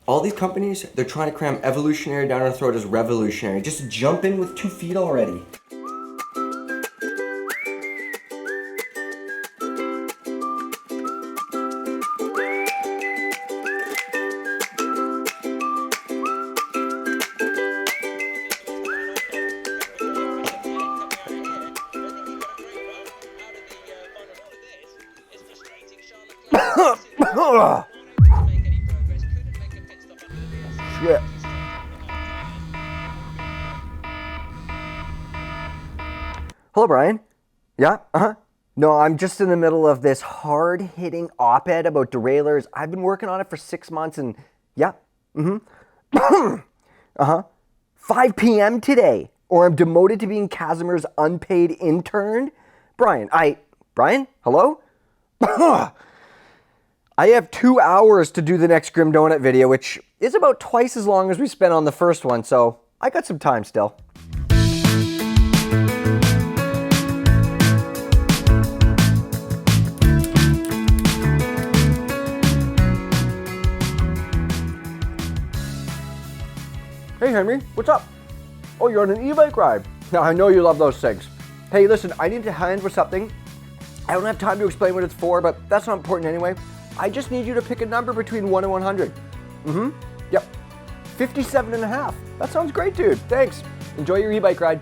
All these companies, they're trying to cram evolutionary down our throat as revolutionary. Just jump in with 2 feet already. Shit. Hello, Brian. Yeah? No, I'm just in the middle of this hard-hitting op-ed about derailleurs. I've been working on it for 6 months and yeah. 5 p.m. today, or I'm demoted to being Casimir's unpaid intern. Brian, hello? I have 2 hours to do the next Grim Donut video, which is about twice as long as we spent on the first one, so I got some time still. Hey Henry, what's up? Oh, you're on an e-bike ride. Now I know you love those things. Hey, listen, I need to hand with something. I don't have time to explain what it's for, but that's not important anyway. I just need you to pick a number between 1 and 100. Yep. 57.5. That sounds great, dude. Thanks. Enjoy your e-bike ride.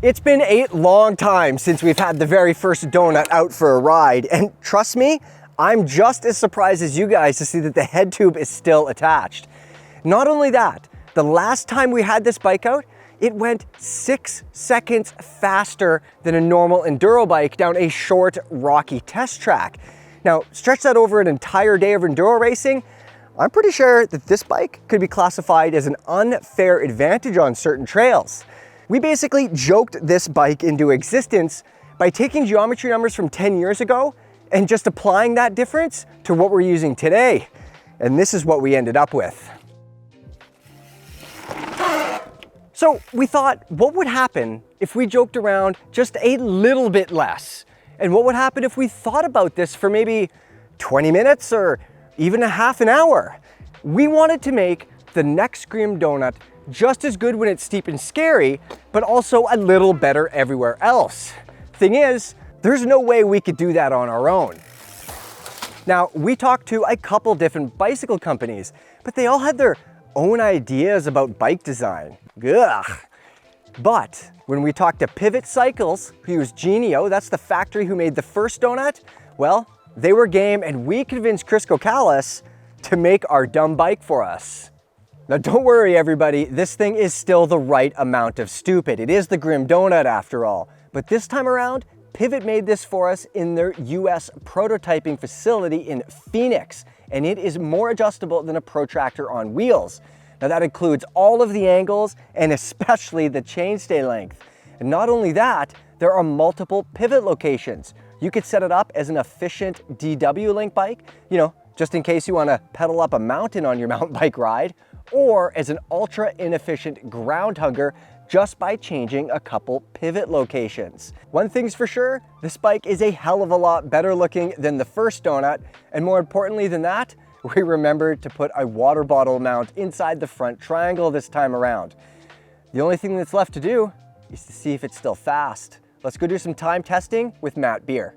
It's been 8 long times since we've had the very first donut out for a ride, and trust me, I'm just as surprised as you guys to see that the head tube is still attached. Not only that, the last time we had this bike out, it went 6 seconds faster than a normal enduro bike down a short, rocky test track. Now, stretch that over an entire day of enduro racing, I'm pretty sure that this bike could be classified as an unfair advantage on certain trails. We basically joked this bike into existence by taking geometry numbers from 10 years ago and just applying that difference to what we're using today. And this is what we ended up with. So we thought, what would happen if we joked around just a little bit less? And what would happen if we thought about this for maybe 20 minutes or even a half an hour? We wanted to make the next Grim Donut just as good when it's steep and scary, but also a little better everywhere else. Thing is, there's no way we could do that on our own. Now, we talked to a couple different bicycle companies, but they all had their own ideas about bike design. Ugh. But when we talked to Pivot Cycles, who used Genio, that's the factory who made the first donut, well, they were game and we convinced Chris Cocalis to make our dumb bike for us. Now don't worry everybody, this thing is still the right amount of stupid. It is the Grim Donut after all. But this time around, Pivot made this for us in their US prototyping facility in Phoenix, and it is more adjustable than a protractor on wheels. Now that includes all of the angles and especially the chainstay length. And not only that, there are multiple pivot locations. You could set it up as an efficient DW link bike, you know, just in case you want to pedal up a mountain on your mountain bike ride, or as an ultra inefficient ground hugger just by changing a couple pivot locations. One thing's for sure, this bike is a hell of a lot better looking than the first donut, and more importantly than that, we remembered to put a water bottle mount inside the front triangle this time around. The only thing that's left to do is to see if it's still fast. Let's go do some time testing with Matt Beer.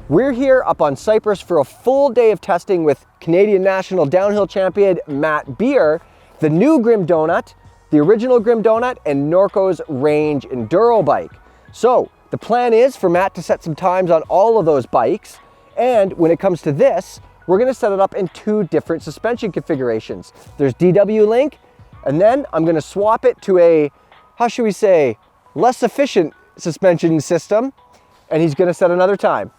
We're here up on Cypress for a full day of testing with Canadian National Downhill Champion Matt Beer, the new Grim Donut, the original Grim Donut, and Norco's Range Enduro bike. So the plan is for Matt to set some times on all of those bikes, and when it comes to this, we're gonna set it up in 2 different suspension configurations. There's DW Link, and then I'm gonna swap it to a, how should we say, less efficient suspension system, and he's gonna set another time.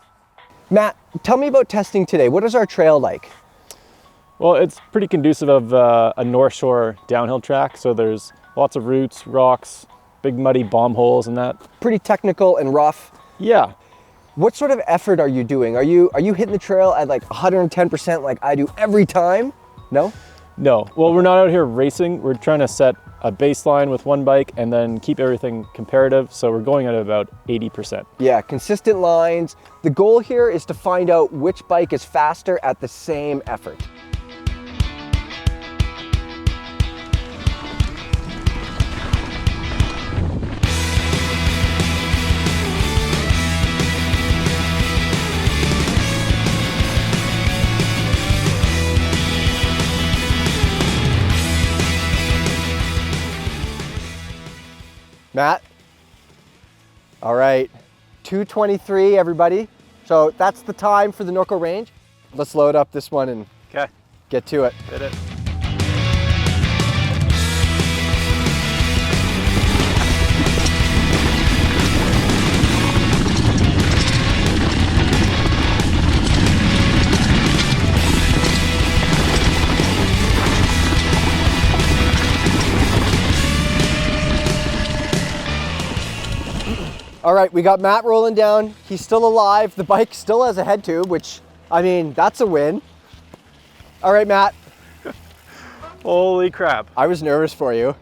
Matt, tell me about testing today. What is our trail like? Well, it's pretty conducive of a North Shore downhill track. So there's lots of roots, rocks, big muddy bomb holes and that. Pretty technical and rough. Yeah. What sort of effort are you doing? Are you hitting the trail at like 110% like I do every time? No? No. Well, we're not out here racing. We're trying to set a baseline with one bike and then keep everything comparative. So we're going at about 80%. Yeah, consistent lines. The goal here is to find out which bike is faster at the same effort. Matt? All right, 2:23 everybody. So that's the time for the Norco range. Let's load up this one and get to it. Hit it. All right, we got Matt rolling down. He's still alive. The bike still has a head tube, which, I mean, that's a win. All right, Matt. Holy crap. I was nervous for you.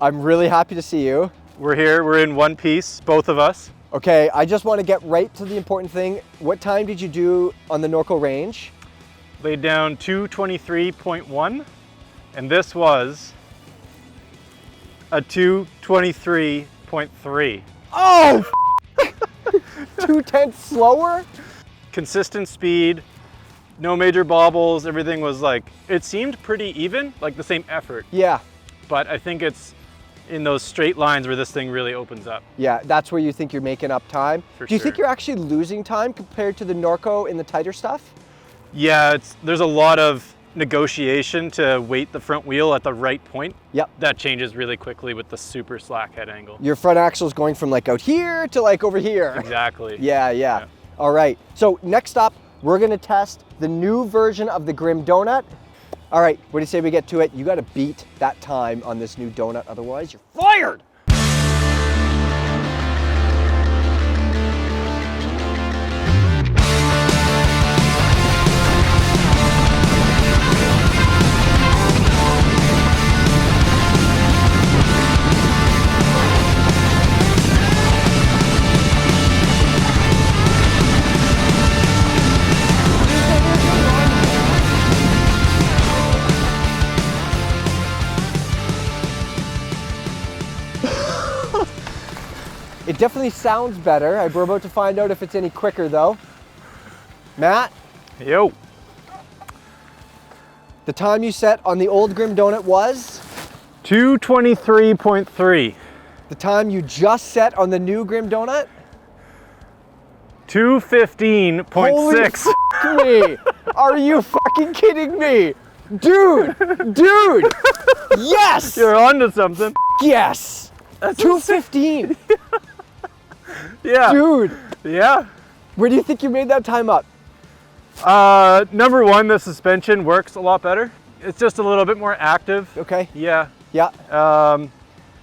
I'm really happy to see you. We're here, we're in one piece, both of us. Okay, I just want to get right to the important thing. What time did you do on the Norco range? Laid down 2:23.1, and this was a 2:23.3. Oh, 2/10 slower? Consistent speed, no major bobbles, everything was like, it seemed pretty even, like the same effort. Yeah. But I think it's in those straight lines where this thing really opens up. Yeah, that's where you think you're making up time. Do you think sure. you're actually losing time compared to the Norco in the tighter stuff? Yeah, there's a lot of negotiation to weight the front wheel at the right point. Yep. That changes really quickly with the super slack head angle. Your front axle's going from like out here to like over here. Exactly. Yeah. All right, so next up, we're gonna test the new version of the Grim Donut. All right, what do you say we get to it? You gotta beat that time on this new donut, otherwise you're fired! It definitely sounds better. We're about to find out if it's any quicker though. Matt? Yo. The time you set on the old Grim Donut was? 2:23.3. The time you just set on the new Grim Donut? 2:15.6. Holy Are you fucking kidding me? Dude! Yes! You're onto something. Yes! That's 2:15. Yeah. Dude! Yeah. Where do you think you made that time up? Number one, the suspension works a lot better. It's just a little bit more active. Okay. Yeah. Yeah.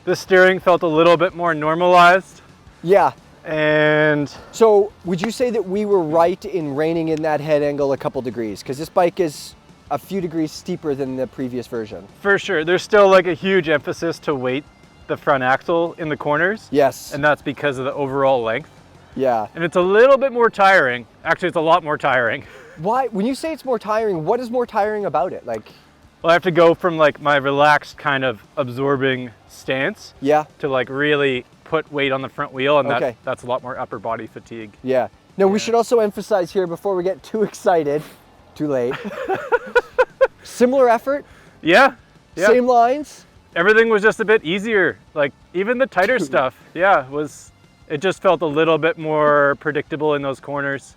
The steering felt a little bit more normalized. Yeah. And so would you say that we were right in reining in that head angle a couple degrees? Because this bike is a few degrees steeper than the previous version. For sure. There's still like a huge emphasis to weight the front axle in the corners. Yes. And that's because of the overall length. Yeah. And it's a little bit more tiring. Actually, it's a lot more tiring. Why? When you say it's more tiring, what is more tiring about it? Like, well, I have to go from like my relaxed kind of absorbing stance yeah, to like really put weight on the front wheel, and okay, that's a lot more upper body fatigue. Yeah. Now we should also emphasize here before we get too excited, too late. Similar effort? Yeah. Same lines? Everything was just a bit easier. Like even the tighter stuff, it just felt a little bit more predictable in those corners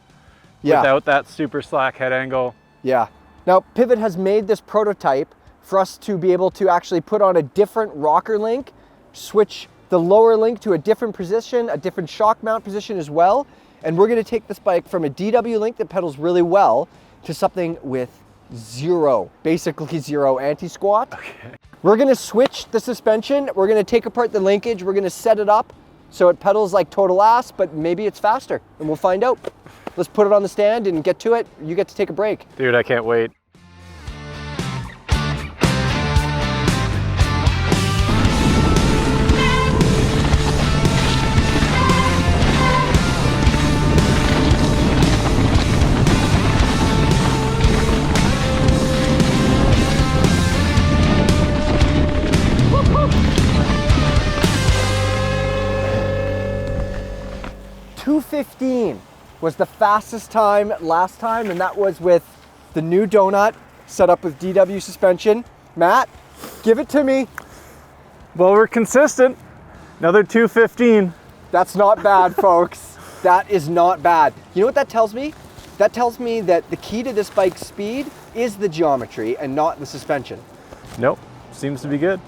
without that super slack head angle. Yeah. Now Pivot has made this prototype for us to be able to actually put on a different rocker link, switch the lower link to a different position, a different shock mount position as well. And we're gonna take this bike from a DW link that pedals really well to something with basically zero anti-squat. Okay. We're gonna switch the suspension. We're gonna take apart the linkage. We're gonna set it up so it pedals like total ass, but maybe it's faster, and we'll find out. Let's put it on the stand and get to it. You get to take a break. Dude, I can't wait. 2:15 was the fastest time last time, and that was with the new donut set up with DW suspension. Matt, give it to me. Well, we're consistent. Another 2:15. That's not bad, folks. That is not bad. You know what that tells me? That tells me that the key to this bike's speed is the geometry and not the suspension. Nope, seems to be good.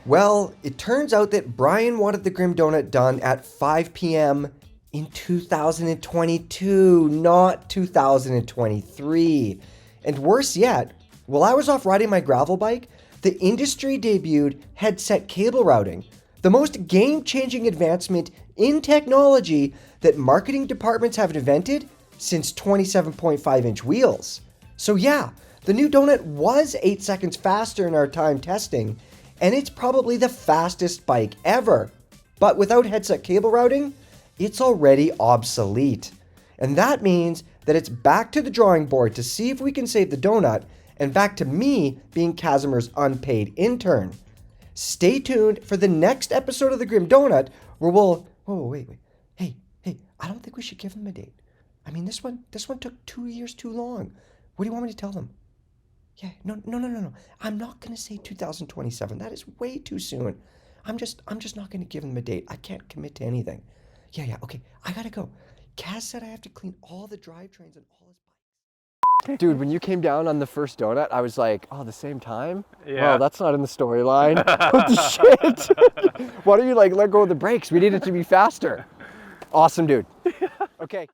Well, it turns out that Brian wanted the Grim Donut done at 5 p.m. in 2022, not 2023. And worse yet, while I was off riding my gravel bike, the industry debuted headset cable routing, the most game-changing advancement in technology that marketing departments have invented since 27.5-inch wheels. So yeah, the new Donut was 8 seconds faster in our time testing, and it's probably the fastest bike ever. But without headset cable routing, it's already obsolete. And that means that it's back to the drawing board to see if we can save the Donut, and back to me being Casimir's unpaid intern. Stay tuned for the next episode of the Grim Donut where we'll... Oh, wait. Hey, I don't think we should give them a date. I mean, this one took 2 years too long. What do you want me to tell them? Yeah, no. I'm not going to say 2027. That is way too soon. I'm just not going to give them a date. I can't commit to anything. Yeah, okay. I got to go. Kaz said I have to clean all the drivetrains and all his bikes. Dude, when you came down on the first donut, I was like, oh, the same time? Yeah. Wow, that's not in the storyline. What the shit? Why don't you let go of the brakes? We need it to be faster. Awesome, dude. Okay.